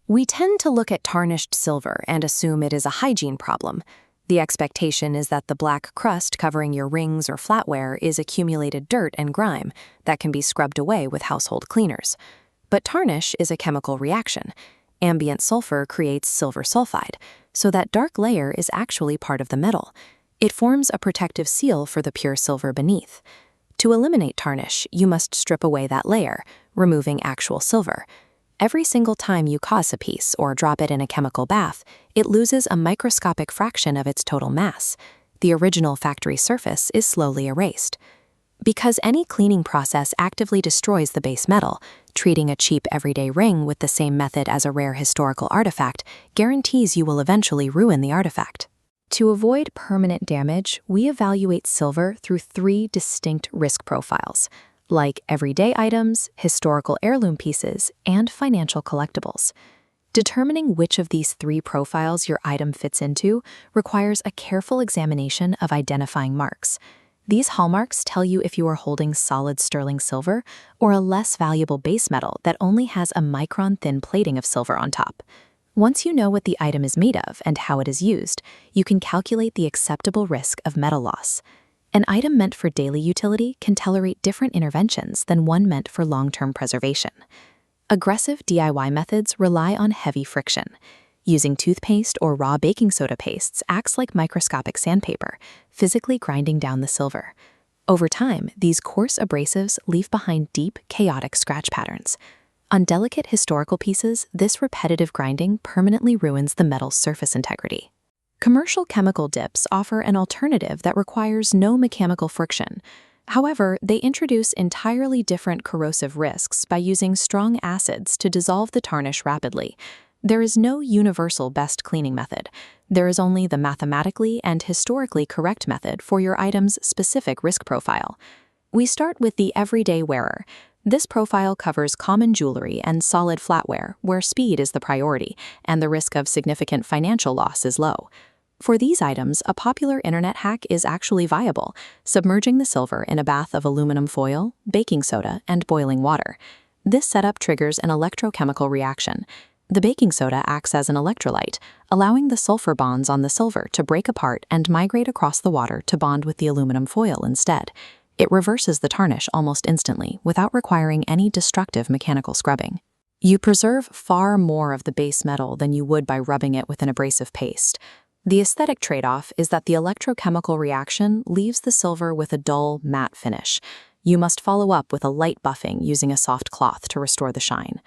We tend to look at tarnished silver and assume it is a hygiene problem. The expectation is that the black crust covering your rings or flatware is accumulated dirt and grime that can be scrubbed away with household cleaners. But tarnish is a chemical reaction. Ambient sulfur creates silver sulfide, so that dark layer is actually part of the metal. It forms a protective seal for the pure silver beneath. To eliminate tarnish, you must strip away that layer, removing actual silver. Every single time you cause a piece or drop it in a chemical bath, it loses a microscopic fraction of its total mass. The original factory surface is slowly erased. Because any cleaning process actively destroys the base metal, treating a cheap everyday ring with the same method as a rare historical artifact guarantees you will eventually ruin the artifact. To avoid permanent damage, we evaluate silver through 3 distinct risk profiles, like everyday items, historical heirloom pieces, and financial collectibles. Determining which of these 3 profiles your item fits into requires a careful examination of identifying marks. These hallmarks tell you if you are holding solid sterling silver or a less valuable base metal that only has a micron-thin plating of silver on top. Once you know what the item is made of and how it is used, you can calculate the acceptable risk of metal loss. An item meant for daily utility can tolerate different interventions than one meant for long-term preservation. Aggressive DIY methods rely on heavy friction. Using toothpaste or raw baking soda pastes acts like microscopic sandpaper, physically grinding down the silver. Over time, these coarse abrasives leave behind deep, chaotic scratch patterns. On delicate historical pieces, this repetitive grinding permanently ruins the metal's surface integrity. Commercial chemical dips offer an alternative that requires no mechanical friction. However, they introduce entirely different corrosive risks by using strong acids to dissolve the tarnish rapidly. There is no universal best cleaning method. There is only the mathematically and historically correct method for your item's specific risk profile. We start with the everyday wearer. This profile covers common jewelry and solid flatware, where speed is the priority, and the risk of significant financial loss is low. For these items, a popular internet hack is actually viable, submerging the silver in a bath of aluminum foil, baking soda, and boiling water. This setup triggers an electrochemical reaction. The baking soda acts as an electrolyte, allowing the sulfur bonds on the silver to break apart and migrate across the water to bond with the aluminum foil instead. It reverses the tarnish almost instantly without requiring any destructive mechanical scrubbing. You preserve far more of the base metal than you would by rubbing it with an abrasive paste. The aesthetic trade-off is that the electrochemical reaction leaves the silver with a dull, matte finish. You must follow up with a light buffing using a soft cloth to restore the shine.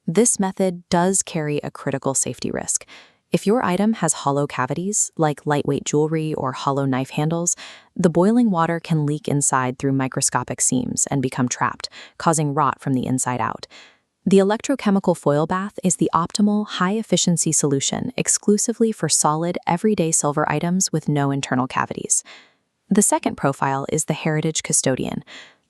This method does carry a critical safety risk. If your item has hollow cavities, like lightweight jewelry or hollow knife handles, the boiling water can leak inside through microscopic seams and become trapped, causing rot from the inside out. The electrochemical foil bath is the optimal, high-efficiency solution exclusively for solid, everyday silver items with no internal cavities. The second profile is the heritage custodian.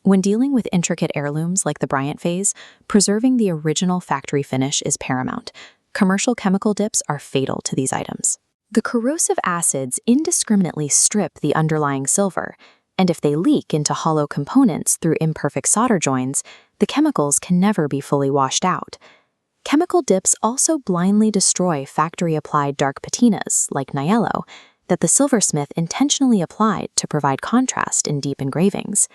When dealing with intricate heirlooms like the Bryant vase, preserving the original factory finish is paramount. Commercial chemical dips are fatal to these items. The corrosive acids indiscriminately strip the underlying silver, and if they leak into hollow components through imperfect solder joins, the chemicals can never be fully washed out. Chemical dips also blindly destroy factory-applied dark patinas, like niello, that the silversmith intentionally applied to provide contrast in deep engravings.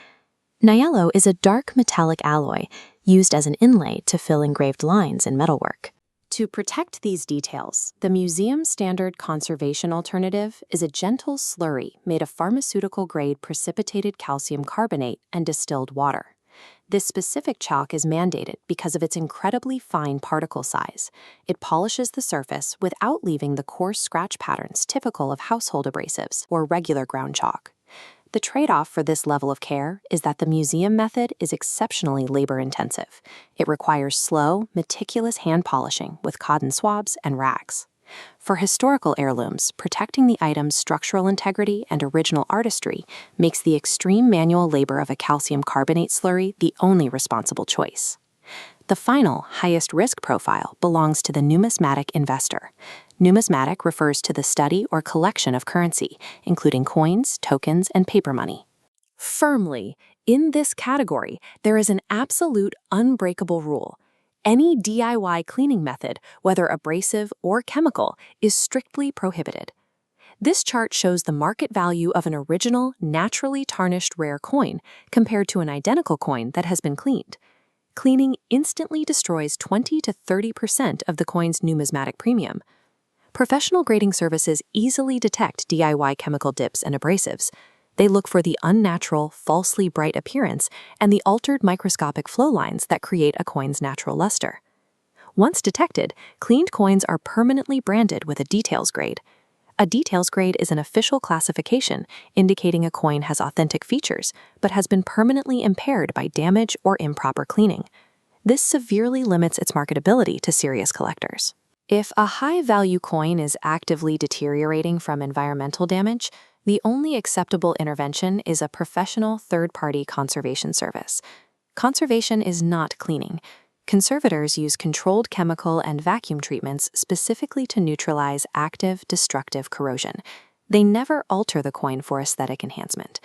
Niello is a dark metallic alloy used as an inlay to fill engraved lines in metalwork. To protect these details, the museum standard conservation alternative is a gentle slurry made of pharmaceutical-grade precipitated calcium carbonate and distilled water. This specific chalk is mandated because of its incredibly fine particle size. It polishes the surface without leaving the coarse scratch patterns typical of household abrasives or regular ground chalk. The trade-off for this level of care is that the museum method is exceptionally labor-intensive. It requires slow, meticulous hand polishing with cotton swabs and rags. For historical heirlooms, protecting the item's structural integrity and original artistry makes the extreme manual labor of a calcium carbonate slurry the only responsible choice. The final, highest risk profile belongs to the numismatic investor. Numismatic refers to the study or collection of currency, including coins, tokens, and paper money. Firmly, in this category, there is an absolute unbreakable rule. Any DIY cleaning method, whether abrasive or chemical, is strictly prohibited. This chart shows the market value of an original, naturally tarnished rare coin compared to an identical coin that has been cleaned. Cleaning instantly destroys 20 to 30% of the coin's numismatic premium. Professional grading services easily detect DIY chemical dips and abrasives. They look for the unnatural, falsely bright appearance and the altered microscopic flow lines that create a coin's natural luster. Once detected, cleaned coins are permanently branded with a details grade. A details grade is an official classification indicating a coin has authentic features but has been permanently impaired by damage or improper cleaning. This severely limits its marketability to serious collectors. If a high-value coin is actively deteriorating from environmental damage, the only acceptable intervention is a professional third-party conservation service. Conservation is not cleaning. Conservators use controlled chemical and vacuum treatments specifically to neutralize active, destructive corrosion. They never alter the coin for aesthetic enhancement.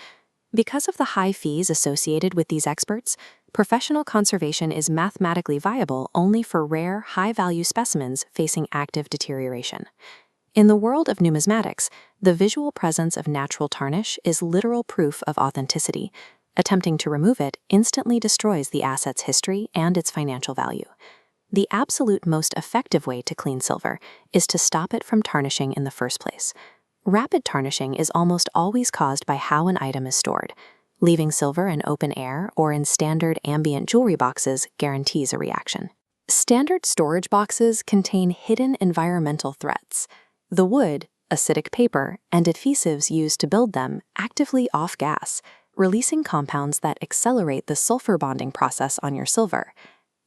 Because of the high fees associated with these experts, professional conservation is mathematically viable only for rare, high-value specimens facing active deterioration. In the world of numismatics, the visual presence of natural tarnish is literal proof of authenticity. Attempting to remove it instantly destroys the asset's history and its financial value. The absolute most effective way to clean silver is to stop it from tarnishing in the first place. Rapid tarnishing is almost always caused by how an item is stored. Leaving silver in open air or in standard ambient jewelry boxes guarantees a reaction. Standard storage boxes contain hidden environmental threats. The wood, acidic paper, and adhesives used to build them actively off-gas, releasing compounds that accelerate the sulfur bonding process on your silver.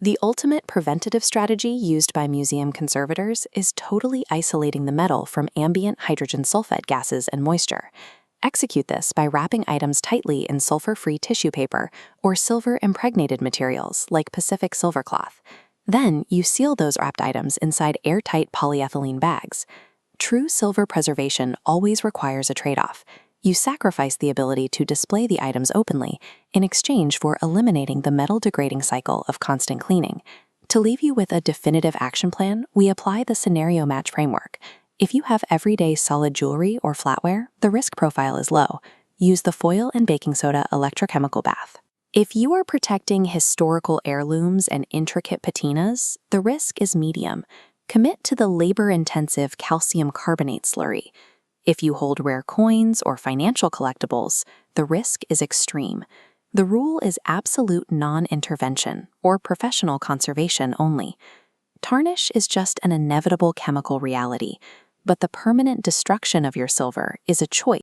The ultimate preventative strategy used by museum conservators is totally isolating the metal from ambient hydrogen sulfide gases and moisture. Execute this by wrapping items tightly in sulfur-free tissue paper or silver-impregnated materials like Pacific silver cloth. Then you seal those wrapped items inside airtight polyethylene bags. True silver preservation always requires a trade-off. You sacrifice the ability to display the items openly in exchange for eliminating the metal-degrading cycle of constant cleaning. To leave you with a definitive action plan, we apply the scenario match framework. If you have everyday solid jewelry or flatware, the risk profile is low. Use the foil and baking soda electrochemical bath. If you are protecting historical heirlooms and intricate patinas, the risk is medium. Commit to the labor-intensive calcium carbonate slurry. If you hold rare coins or financial collectibles, the risk is extreme. The rule is absolute non-intervention or professional conservation only. Tarnish is just an inevitable chemical reality, but the permanent destruction of your silver is a choice